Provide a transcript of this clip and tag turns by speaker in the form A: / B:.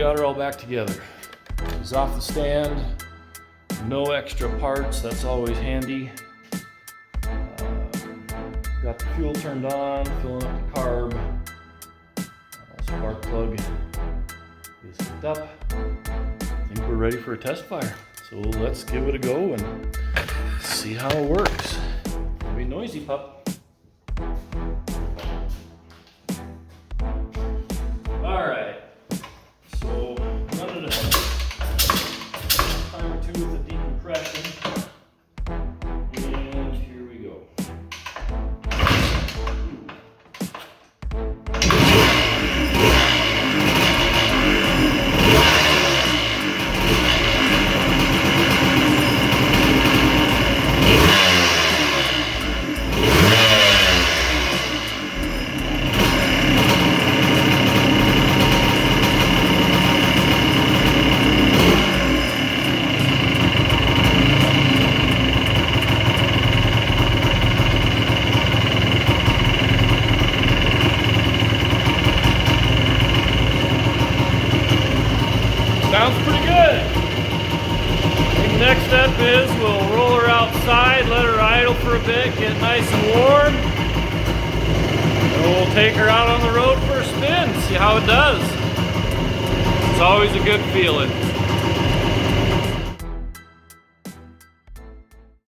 A: got her all back together. She's off the stand, no extra parts, that's always handy. Got the fuel turned on, filling up the carb. Spark plug is hooked up. I think we're ready for a test fire. So let's give it a go and see how it works. It'll be noisy, pup. All right. So running a time or two with the decompression. And here we go. Sounds pretty good. The next step is we'll roll her outside, let her idle for a bit, get nice and warm. And we'll take her out on the road for a spin, see how it does. It's always a good feeling.